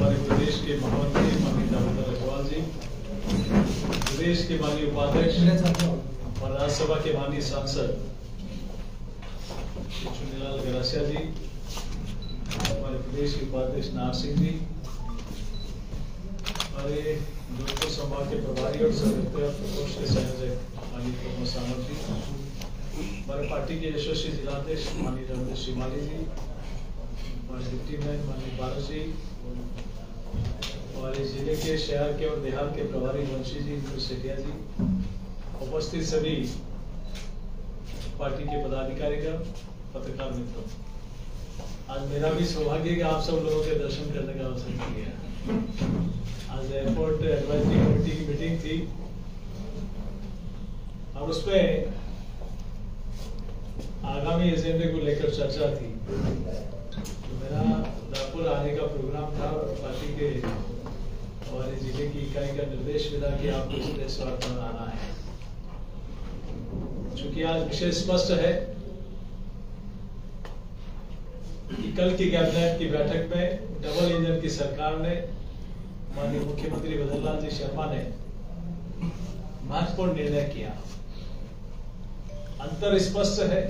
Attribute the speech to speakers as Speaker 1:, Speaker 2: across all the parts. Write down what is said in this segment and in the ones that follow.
Speaker 1: हमारे प्रदेश के महामंत्री माननीय दामोदर अग्रवाल जी, प्रदेश के माननीय उपाध्यक्ष और राज्यसभा के माननीय सांसद चुनीलाल गरासिया जी, हमारे प्रदेश के उपाध्यक्ष नार सिंह जी, हमारे जोधपुर संभाग के प्रभारी और प्रकोष्ठ के संयोजक माननीय प्रमोद सामंत जी, हमारे पार्टी के यशस्वी जिलाध्यक्ष माननीय रविंद्र श्रीमाली जी, हमारे डिप्टी मेयर माननीय पारस जी, हमारे जिले के शहर के और देहात के प्रभारी वंशी जी, सेठिया जी, उपस्थित सभी पार्टी के पदाधिकारीगण, पत्रकार मित्रों, आज मेरा भी सौभाग्य कि आप सब लोगों के दर्शन करने का अवसर मिल गया। आज एयरपोर्ट एडवाइजरी कमेटी की मीटिंग थी और उसमें आगामी एजेंडे को लेकर चर्चा थी। तो मेरा रायपुर आने का प्रोग्राम था और पार्टी के हमारे जिले की इकाई का निर्देश मिला कि आपको इस प्रेस वार्ता में आना है। चूंकि आज विषय स्पष्ट है कि कल की कैबिनेट की बैठक में डबल इंजन की सरकार ने, माननीय मुख्यमंत्री भजनलाल जी शर्मा ने महत्वपूर्ण निर्णय किया। अंतर स्पष्ट है,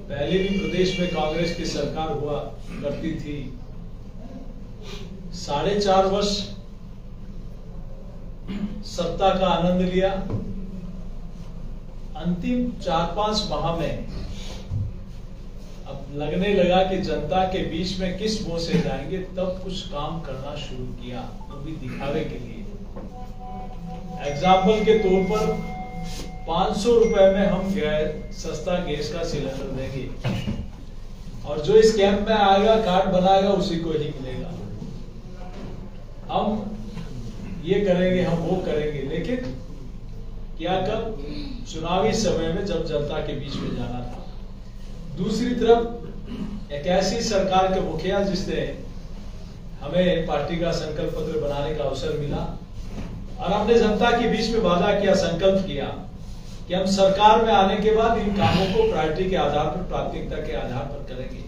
Speaker 1: पहले भी प्रदेश में कांग्रेस की सरकार हुआ करती थी, 4.5 वर्ष सत्ता का आनंद लिया, अंतिम 4-5 माह में अब लगने लगा कि जनता के बीच में किस मुंह से जाएंगे, तब कुछ काम करना शुरू किया, वो भी दिखावे के लिए। एग्जाम्पल के तौर पर 500 रुपए में हम सस्ता गैस का सिलेंडर देंगे और जो इस कैंप में आएगा कार्ड बनाएगा उसी को ही मिलेगा। हम ये करेंगे, हम वो करेंगे, लेकिन क्या कब चुनावी समय में जब जनता के बीच में जाना था। दूसरी तरफ एक ऐसी सरकार के मुखिया जिसने हमें पार्टी का संकल्प पत्र बनाने का अवसर मिला और हमने जनता के बीच में वादा किया, संकल्प किया कि हम सरकार में आने के बाद इन कामों को प्रायोरिटी के आधार पर, प्राथमिकता के आधार पर करेंगे।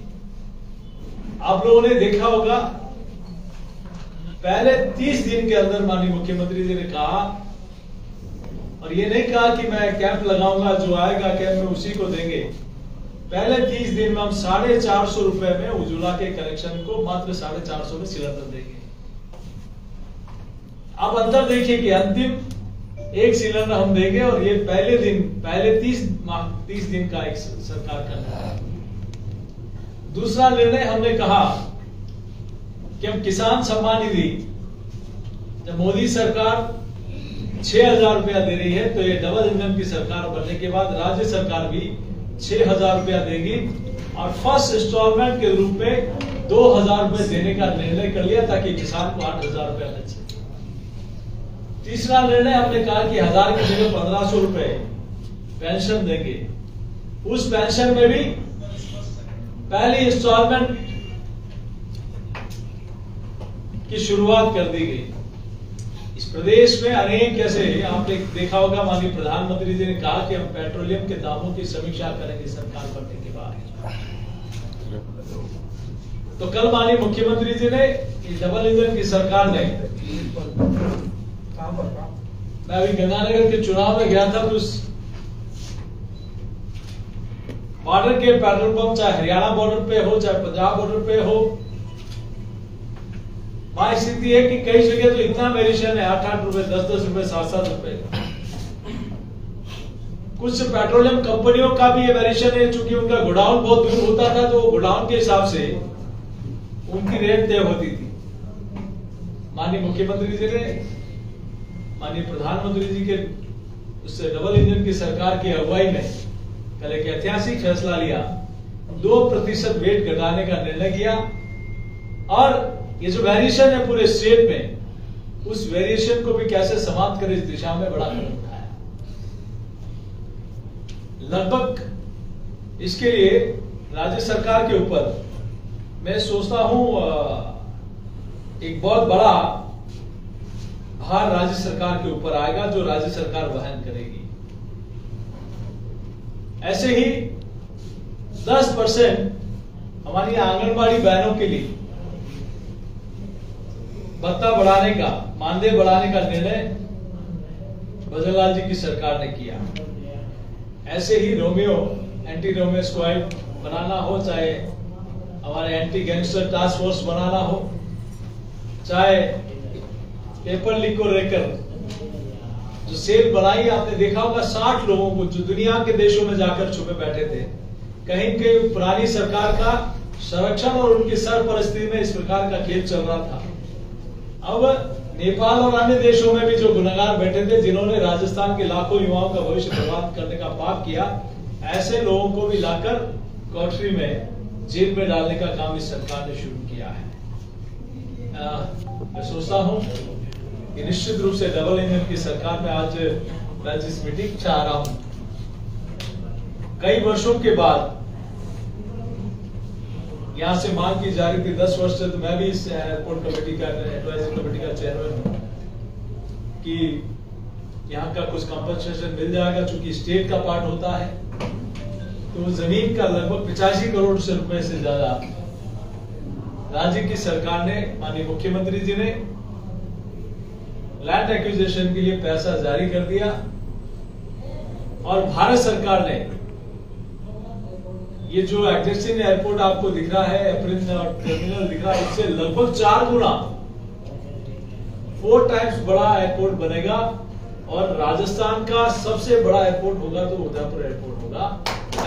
Speaker 1: आप लोगों ने देखा होगा पहले 30 दिन के अंदर माननीय मुख्यमंत्री जी ने कहा, और ये नहीं कहा कि मैं कैंप लगाऊंगा, जो आएगा कैंप में उसी को देंगे। पहले 30 दिन में हम 450 रुपए में उज्ज्वला के कनेक्शन को मात्र 450 में सिलेंडर देंगे। अब अंतर देखिए कि अंतिम एक सिलेंडर हम देंगे और ये पहले 30 दिन का एक सरकार का निर्णय। दूसरा निर्णय हमने कहा कि हम किसान सम्मान निधि, जब मोदी सरकार 6,000 रुपया दे रही है, तो ये डबल इंजन की सरकार बनने के बाद राज्य सरकार भी 6,000 रुपया देगी और फर्स्ट इंस्टॉलमेंट के रूप में 2,000 रुपए देने का निर्णय कर लिया ताकि किसान को 8,000 रुपया मिल सके। तीसरा निर्णय हमने कहा कि 1,000 की जगह 1,500 रुपए पेंशन देंगे। उस पेंशन में भी पहली इंस्टॉलमेंट की शुरुआत कर दी गई। इस प्रदेश में अनेक ऐसे, आपने देखा होगा माननीय प्रधानमंत्री जी ने कहा कि हम पेट्रोलियम के दामों की समीक्षा करेंगे सरकार बनने के बाद। तो कल माननीय मुख्यमंत्री जी ने डबल इंजन की सरकार ने, मैं अभी गंगानगर के चुनाव में गया था, तो उस बॉर्डर के पेट्रोल पंप, चाहे हरियाणा बॉर्डर पे हो चाहे पंजाब बॉर्डर पे हो, वहां स्थिति है कि कई जगह तो इतना वेरिएशन है, 8-8 रुपए, 10-10 रुपए, 7-7 रुपए। कुछ पेट्रोलियम कंपनियों का भी ये वेरिएशन है, चूंकि उनका गोडाउन बहुत दूर होता था, तो गोडाउन के हिसाब से उनकी रेट तय होती थी। माननीय मुख्यमंत्री जी ने, माननीय प्रधानमंत्री जी के उससे डबल इंजन की सरकार की अगुवाई में कल एक ऐतिहासिक फैसला लिया, 2% वेट घटाने का निर्णय किया और ये जो वेरिएशन है पूरे स्टेट में, उस वेरिएशन को भी कैसे समाप्त करें, इस दिशा में बड़ा कदम उठाया। लगभग इसके लिए राज्य सरकार के ऊपर मैं सोचता हूं एक बहुत बड़ा भार राज्य सरकार के ऊपर आएगा, जो राज्य सरकार वहन करेगी। ऐसे ही 10% हमारी आंगनबाड़ी बहनों के लिए भत्ता बढ़ाने का, मानदेय बढ़ाने का निर्णय भजनलाल जी की सरकार ने किया। ऐसे ही एंटी रोमियो स्क्वाड बनाना हो, चाहे हमारे एंटी गैंगस्टर टास्क फोर्स बनाना हो, चाहे पेपर लीक को लेकर जो सेल बनाई, आपने देखा होगा 60 लोगों को जो दुनिया के देशों में जाकर छुपे बैठे थे, कहीं कहीं पुरानी सरकार का संरक्षण और उनकी सरपरस्ती में इस प्रकार का खेल चल रहा था। अब नेपाल और अन्य देशों में भी जो गुनहगार बैठे थे, जिन्होंने राजस्थान के लाखों युवाओं का भविष्य बर्बाद करने का पाप किया, ऐसे लोगों को भी लाकर कोठरी में, जेल में डालने का काम इस सरकार ने शुरू किया है। मैं सोचता हूं कि निश्चित रूप से डबल इंजन की सरकार में आज मैं जिस मीटिंग चाह रहा हूं, कई वर्षों के बाद यहां से मांग की जा रही थी, 10 वर्ष से, तो मैं भी इस एयरपोर्ट कमेटी का, एडवाइजरी कमेटी का चेयरमैन हूं, कि यहां का कुछ कंपनसेशन मिल जाएगा, चूंकि स्टेट का पार्ट होता है। तो जमीन का लगभग 85 करोड़ से रुपए से ज्यादा राज्य की सरकार ने, माननीय मुख्यमंत्री जी ने लैंड एक्विजिशन के लिए पैसा जारी कर दिया, और भारत सरकार ने ये जो एग्जिस्टिंग एयरपोर्ट आपको दिख रहा है, टर्मिनल दिख रहा है, इससे लगभग 4 गुना, 4 टाइम्स बड़ा एयरपोर्ट बनेगा, और राजस्थान का सबसे बड़ा एयरपोर्ट होगा तो उदयपुर एयरपोर्ट होगा,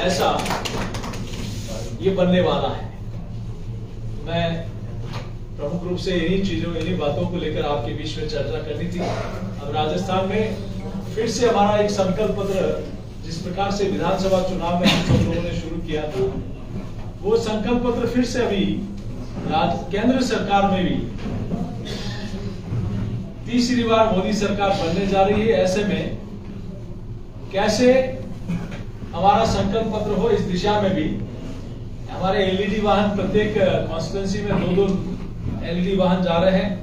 Speaker 1: ऐसा ये बनने वाला है। मैं प्रमुख रूप से इन्हीं बातों को लेकर आपके बीच में चर्चा करनी थी। अब राजस्थान में फिर से हमारा एक संकल्प पत्र, जिस प्रकार से विधानसभा चुनाव में हम सब लोगों ने शुरू किया था, वो संकल्प पत्र फिर से अभी केंद्र सरकार में भी तीसरी बार मोदी सरकार बनने जा रही है। ऐसे में कैसे हमारा संकल्प पत्र हो, इस दिशा में भी हमारे एलईडी वाहन, प्रत्येक कॉन्स्टिट्यूंसी में 2-2 एलईडी वाहन जा रहे हैं,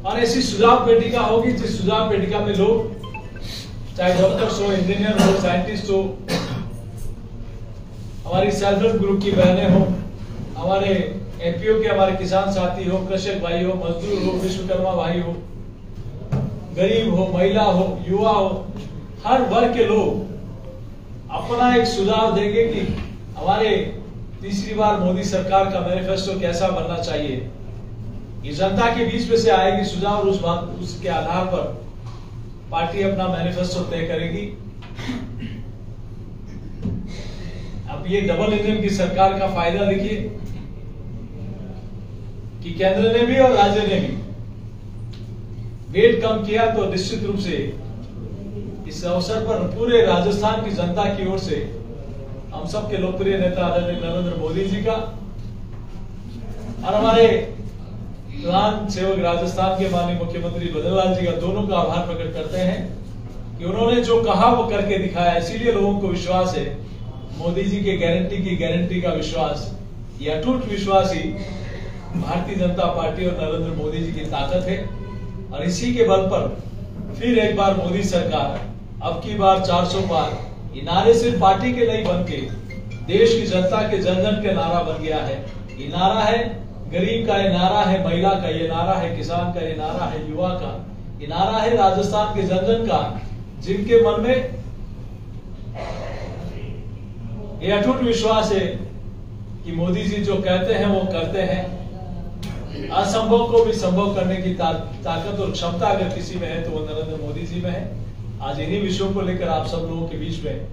Speaker 1: और ऐसी सुझाव पेटिका होगी, जिस सुझाव पेटिका में लोग, चाहे डॉक्टर्स हो, इंजीनियर हो, साइंटिस्ट हो, हमारी सेल्फ हेल्प ग्रुप की बहनें हो, हमारे एपीओ के हमारे किसान साथी हो, कृषक भाई हो, मजदूर हो, विश्वकर्मा भाई हो, गरीब हो, महिला हो, युवा हो, हर वर्ग के लोग अपना एक सुझाव देंगे कि हमारे तीसरी बार मोदी सरकार का मैनिफेस्टो कैसा बनना चाहिए। ये जनता के बीच में से आएगी सुझाव, और उसके आधार पर पार्टी अपना मैनिफेस्टो तय करेगी। अब ये डबल इंजन की सरकार का फायदा देखिए कि केंद्र ने भी और राज्य ने भी वेट कम किया, तो निश्चित रूप से इस अवसर पर पूरे राजस्थान की जनता की ओर से हम सबके लोकप्रिय नेता आदरणीय नरेंद्र मोदी जी का, और हमारे प्रधान सेवक राजस्थान के माननीय मुख्यमंत्री भजनलाल जी का, दोनों का आभार प्रकट करते हैं कि उन्होंने जो कहा वो करके दिखाया। इसीलिए लोगों को विश्वास है, मोदी जी के गारंटी का विश्वास, ये अटूट विश्वास ही भारतीय जनता पार्टी और नरेंद्र मोदी जी की ताकत है। और इसी के बल पर फिर एक बार मोदी सरकार, अब की बार 400 पार, ये नारे सिर्फ पार्टी के नहीं बन के देश की जनता के जन जन के नारा बन गया है। ये नारा है गरीब का, ये नारा है महिला का, ये नारा है किसान का, ये नारा है युवा का, ये नारा है राजस्थान के जन जन का, जिनके मन में ये अटूट विश्वास है कि मोदी जी जो कहते हैं वो करते हैं। असंभव को भी संभव करने की ताकत और क्षमता अगर किसी में है तो वो नरेंद्र मोदी जी में है। आज इन्हीं विषयों को लेकर आप सब लोगों के बीच में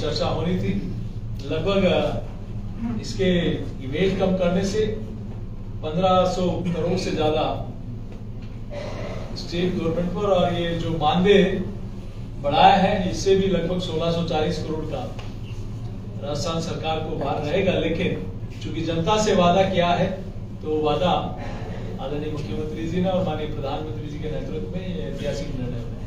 Speaker 1: चर्चा होनी थी। लगभग इसके वेट कम करने से 1500 करोड़ से ज्यादा स्टेट गवर्नमेंट पर, और ये जो मानदेय बढ़ाया है इससे भी लगभग 1640 करोड़ का राजस्थान सरकार को भार रहेगा। लेकिन चूंकि जनता से वादा किया है तो वादा आदरणीय मुख्यमंत्री जी ने और माननीय प्रधानमंत्री जी के नेतृत्व में ये ऐतिहासिक निर्णय है।